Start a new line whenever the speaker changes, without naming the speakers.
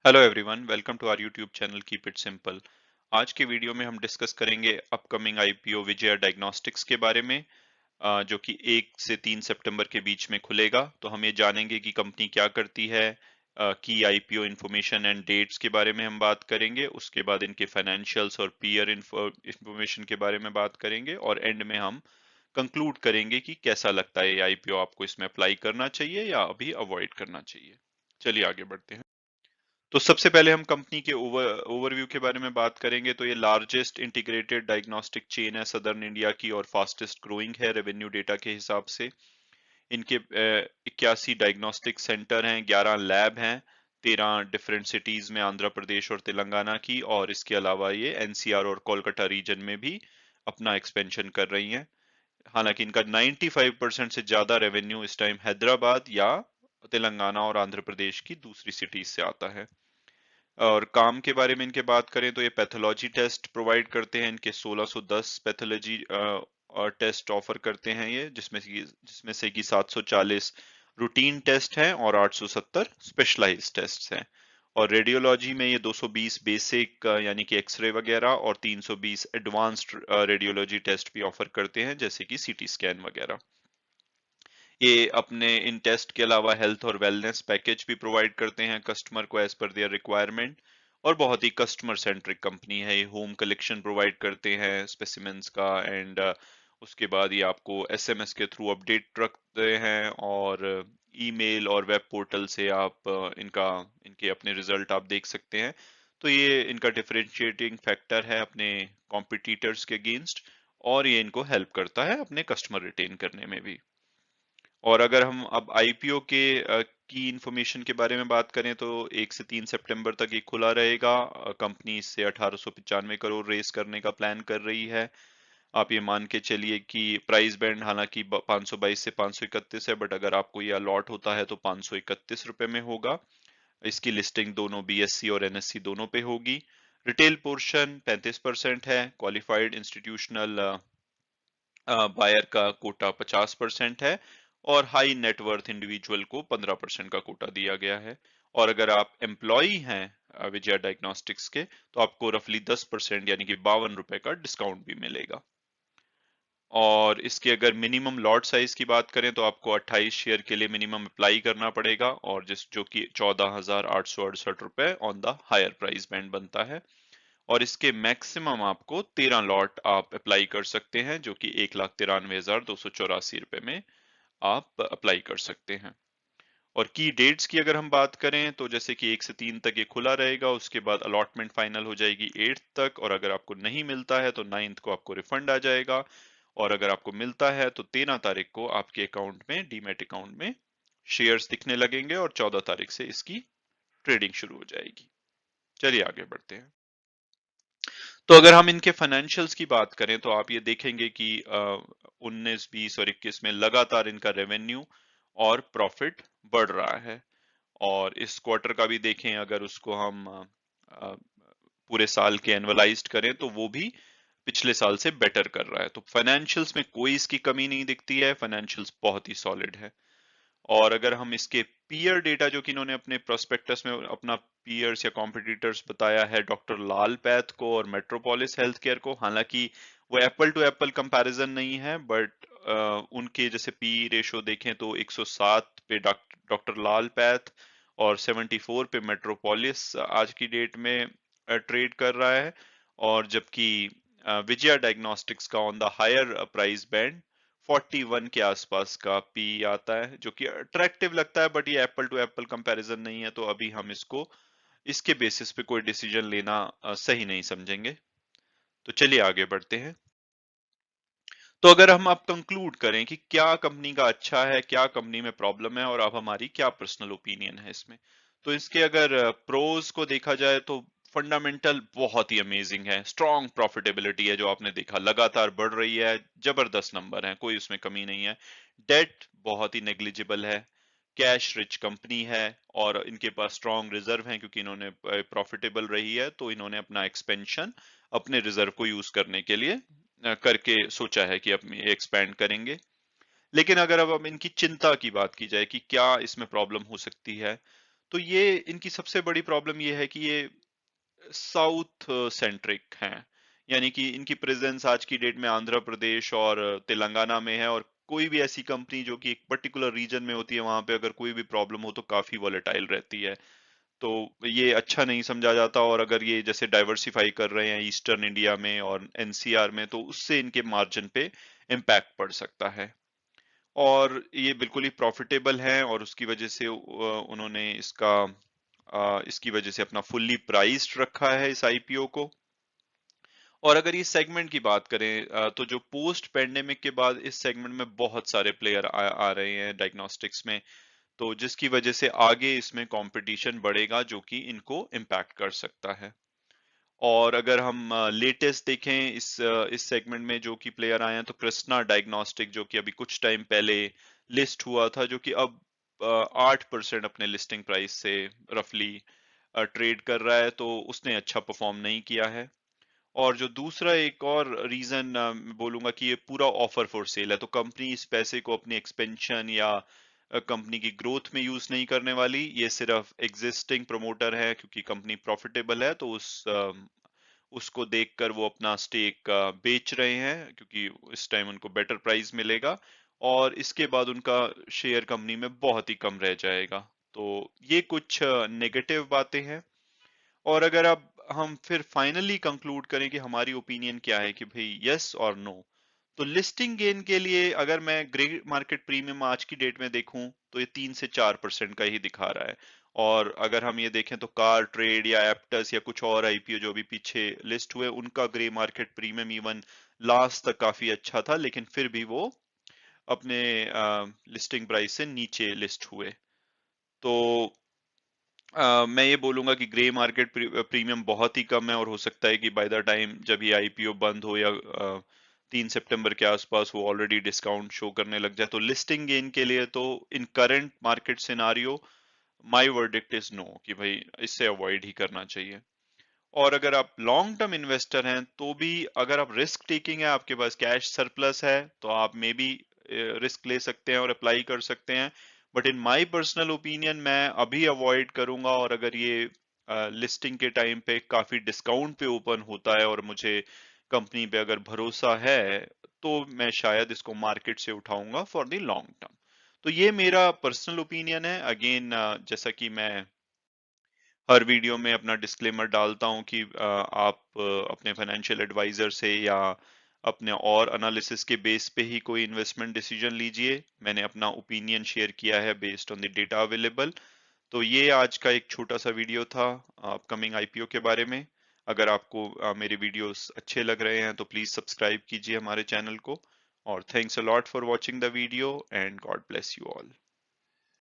Hello everyone, welcome to our YouTube channel keep it simple. आज के video में हम डिस्कस करेंगे अपकमिंग आईपीओ विजया डायग्नोस्टिक्स के बारे में, जो कि 1 से 3 सितंबर के बीच में खुलेगा। तो हम ये जानेंगे कि कंपनी क्या करती है, की आईपीओ इंफॉर्मेशन एंड डेट्स के बारे में हम बात करेंगे। उसके बाद इनके फाइनेंशियल्स और पीयर इंफॉर्मेशन के बारे में बात करेंगे और एंड में हम कंक्लूड करेंगे कि कैसा लगता है ये आईपीओ, आपको इसमें अप्लाई करना चाहिए या अभी अवॉइड करना चाहिए। चलिए आगे बढ़ते हैं। तो सबसे पहले हम कंपनी के ओवरव्यू के बारे में बात करेंगे। तो ये लार्जेस्ट इंटीग्रेटेड डायग्नोस्टिक चेन है सदर्न इंडिया की और फास्टेस्ट ग्रोइंग है रेवेन्यू डेटा के हिसाब से। इनके 81 डायग्नोस्टिक सेंटर हैं, 11 लैब हैं, 13 डिफरेंट सिटीज में आंध्र प्रदेश और तेलंगाना की, और इसके अलावा ये एनसीआर और कोलकाता रीजन में भी अपना एक्सपेंशन कर रही हैं। हालांकि इनका 95% से ज्यादा रेवेन्यू इस टाइम हैदराबाद या तेलंगाना और आंध्र प्रदेश की दूसरी सिटीज से आता है। और काम के बारे में इनके बात करें तो ये पैथोलॉजी टेस्ट प्रोवाइड करते हैं। इनके 1610 पैथोलॉजी टेस्ट ऑफर करते हैं ये, जिसमें से कि 740 रूटीन टेस्ट हैं और 870 स्पेशलाइज्ड टेस्ट हैं। और रेडियोलॉजी में ये 220 बेसिक यानी कि एक्सरे वगैरह और 320 एडवांस्ड रेडियोलॉजी टेस्ट भी ऑफर करते हैं, जैसे कि सीटी स्कैन वगैरह। ये अपने इन टेस्ट के अलावा हेल्थ और वेलनेस पैकेज भी प्रोवाइड करते हैं कस्टमर को एज पर देयर रिक्वायरमेंट। और बहुत ही कस्टमर सेंट्रिक कंपनी है। ये होम कलेक्शन प्रोवाइड करते हैं स्पेसिमेंस का, एंड उसके बाद ये आपको एसएमएस के थ्रू अपडेट रखते हैं, और ईमेल और वेब पोर्टल से आप इनके अपने रिजल्ट आप देख सकते हैं। तो ये इनका डिफरेंशिएटिंग फैक्टर है अपने कॉम्पिटिटर्स के अगेंस्ट, और ये इनको हेल्प करता है अपने कस्टमर रिटेन करने में भी। और अगर हम अब आईपीओ के की इंफॉर्मेशन के बारे में बात करें तो 1 से 3 सितंबर तक ये खुला रहेगा। कंपनी इससे 1895 करोड़ रेस करने का प्लान कर रही है। आप ये मान के चलिए कि प्राइस बैंड हालांकि 522 से 531 है, बट अगर आपको ये अलॉट होता है तो 531 रुपए में होगा। इसकी लिस्टिंग दोनों बीएससी और एनएससी दोनों पे होगी। रिटेल पोर्शन 35% है। क्वालिफाइड इंस्टीट्यूशनल बायर का कोटा 50% है, और हाई नेटवर्थ इंडिविजुअल को 15% का कोटा दिया गया है। और अगर आप एम्प्लॉई हैं विजया डायग्नोस्टिक्स के, तो आपको रफली 10% यानी कि 52 रुपए का डिस्काउंट भी मिलेगा। और इसके अगर मिनिमम लॉट साइज की बात करें तो आपको 28 शेयर के लिए मिनिमम अप्लाई करना पड़ेगा, और जो कि 14,868 रुपए on the higher price band बनता है। और इसके मैक्सिमम आपको 13 लॉट आप अप्लाई कर सकते हैं, जो कि 1,93,284 रुपए में आप अप्लाई कर सकते हैं। और की डेट्स की अगर हम बात करें तो जैसे कि 1 से 3 तक ये खुला रहेगा, उसके बाद अलॉटमेंट फाइनल हो जाएगी 8 तक, और अगर आपको नहीं मिलता है तो 9 को आपको रिफंड आ जाएगा। और अगर आपको मिलता है तो 13 तारीख को आपके अकाउंट में, डीमैट अकाउंट में शेयर्स दिखने लगेंगे, और 14 तारीख से इसकी ट्रेडिंग शुरू हो जाएगी। चलिए आगे बढ़ते हैं। तो अगर हम इनके फाइनेंशियल्स की बात करें तो आप ये देखेंगे कि 19, 20 और 21 में लगातार इनका रेवेन्यू और प्रॉफिट बढ़ रहा है। और इस क्वार्टर का भी देखें अगर उसको हम पूरे साल के एनुअलाइज्ड करें तो वो भी पिछले साल से बेटर कर रहा है। तो फाइनेंशियल्स में कोई इसकी कमी नहीं दिखती है, फाइनेंशियल्स बहुत ही सॉलिड है। और अगर हम इसके पीयर डेटा, जो कि इन्होंने अपने प्रोस्पेक्टस में अपना पीयर्स या कॉम्पिटिटर्स बताया है, डॉक्टर लाल पैथ को और मेट्रोपोलिस हेल्थ केयर को, हालांकि वो एप्पल टू एप्पल कंपैरिजन नहीं है, बट उनके जैसे पी रेशो देखें तो 107 पे डॉक्टर लाल पैथ और 74 पे मेट्रोपोलिस आज की डेट में ट्रेड कर रहा है। और जबकि विजया डायग्नोस्टिक्स का on the higher price band 41 के आसपास का पी आता है, जो कि अट्रैक्टिव लगता है, बट ये एप्पल टू एप्पल कंपैरिजन नहीं है, तो अभी हम इसको इसके बेसिस पे कोई डिसीजन लेना सही नहीं समझेंगे। तो चलिए आगे बढ़ते हैं। तो अगर हम अब कंक्लूड करें कि क्या कंपनी का अच्छा है, क्या कंपनी में प्रॉब्लम है, और अब हमारी क्या पर्सनल ओपिनियन है इसमें, तो इसके अगर प्रोज को देखा जाए तो फंडामेंटल बहुत ही अमेजिंग है। स्ट्रॉन्ग प्रॉफिटेबिलिटी है, जो आपने देखा लगातार बढ़ रही है, जबरदस्त नंबर है, कोई उसमें कमी नहीं है। डेट बहुत ही नेग्लिजिबल है। कैश रिच कंपनी है, और इनके पास स्ट्रॉन्ग रिजर्व है, क्योंकि इन्होंने प्रॉफिटेबल रही है तो इन्होंने अपना एक्सपेंशन अपने रिजर्व को यूज करने के लिए करके सोचा है कि अब ये एक्सपैंड करेंगे। लेकिन अगर अब इनकी चिंता की बात की जाए कि क्या इसमें प्रॉब्लम हो सकती है, तो ये इनकी सबसे बड़ी प्रॉब्लम ये है कि ये साउथ सेंट्रिक हैं, यानी कि इनकी प्रेजेंस आज की डेट में आंध्र प्रदेश और तेलंगाना में है, और कोई भी ऐसी कंपनी जो कि एक पर्टिकुलर रीजन में होती है वहां पे अगर कोई भी प्रॉब्लम हो तो काफी वॉलेटाइल रहती है। तो ये अच्छा नहीं समझा जाता, और अगर ये जैसे डाइवर्सिफाई कर रहे हैं ईस्टर्न इंडिया में और एनसीआर में तो उससे इनके मार्जिन पे इम्पैक्ट पड़ सकता है। और ये बिल्कुल ही प्रॉफिटेबल हैं, और उसकी वजह से उन्होंने इसकी वजह से अपना फुल्ली प्राइस्ड रखा है इस आईपीओ को। और अगर इस सेगमेंट की बात करें तो जो पोस्ट पेंडेमिक के बाद इस सेगमेंट में बहुत सारे प्लेयर आ रहे हैं डायग्नोस्टिक्स में, तो जिसकी वजह से आगे इसमें कंपटीशन बढ़ेगा जो कि इनको इम्पैक्ट कर सकता है। और अगर हम लेटेस्ट देखें इस सेगमेंट में जो कि प्लेयर आए हैं, तो कृष्णा डायग्नोस्टिक जो कि अभी कुछ टाइम पहले लिस्ट हुआ था, जो कि अब 8% अपने लिस्टिंग प्राइस से रफली ट्रेड कर रहा है, तो उसने अच्छा परफॉर्म नहीं किया है। और जो दूसरा एक और रीजन बोलूंगा कि ये पूरा ऑफर फॉर सेल है, तो कंपनी इस पैसे को अपनी एक्सपेंशन या कंपनी की ग्रोथ में यूज नहीं करने वाली, ये सिर्फ एग्जिस्टिंग प्रमोटर है क्योंकि कंपनी प्रॉफिटेबल है, तो उसको देखकर वो अपना स्टेक बेच रहे हैं क्योंकि इस टाइम उनको बेटर प्राइस मिलेगा, और इसके बाद उनका शेयर कंपनी में बहुत ही कम रह जाएगा। तो ये कुछ नेगेटिव बातें हैं। और अगर अब हम फिर फाइनली कंक्लूड करें कि हमारी ओपिनियन क्या है कि भाई यस और नो, तो लिस्टिंग गेन के लिए अगर मैं ग्रे मार्केट प्रीमियम आज की डेट में देखूं तो ये 3 से 4% का ही दिखा रहा है। और अगर हम ये देखें तो कार ट्रेड या एप्टस या कुछ और आईपीओ जो भी पीछे लिस्ट हुए, उनका grey market premium even last तक काफी अच्छा था, लेकिन फिर भी वो अपने लिस्टिंग प्राइस से नीचे लिस्ट हुए। तो मैं ये बोलूंगा कि ग्रे मार्केट प्रीमियम बहुत ही कम है, और हो सकता है कि बाय द टाइम जब ये आईपीओ बंद हो या 3 सितंबर के आसपास वो ऑलरेडी डिस्काउंट शो करने लग जाए, तो लिस्टिंग गेन के लिए तो in current market scenario my verdict is no, कि भाई इससे अवॉइड ही करना चाहिए। और अगर आप लॉन्ग टर्म इन्वेस्टर हैं तो भी अगर आप रिस्क टेकिंग है, आपके पास कैश सरप्लस है, तो आप मे बी रिस्क ले सकते हैं और अप्लाई कर सकते हैं। But in my personal opinion मैं अभी अवॉइड करूंगा, और अगर ये लिस्टिंग के टाइम पे काफी डिस्काउंट पे ओपन होता है और मुझे कंपनी पे अगर भरोसा है, तो मैं शायद इसको मार्केट से उठाऊंगा फॉर द लॉन्ग टर्म। तो ये मेरा पर्सनल ओपिनियन है। अगेन जैसा कि मैं हर वीडियो में अपना डिस्क्लेमर डालता हूं कि आप अपने फाइनेंशियल एडवाइजर से या अपने और एनालिसिस के बेस पे ही कोई इन्वेस्टमेंट डिसीजन लीजिए। मैंने अपना ओपिनियन शेयर किया है based on the data available. तो ये आज का एक छोटा सा वीडियो था अपकमिंग आईपीओ के बारे में। अगर आपको मेरे वीडियोस अच्छे लग रहे हैं तो प्लीज सब्सक्राइब कीजिए हमारे चैनल को। और thanks a lot for watching the video, and God bless you all.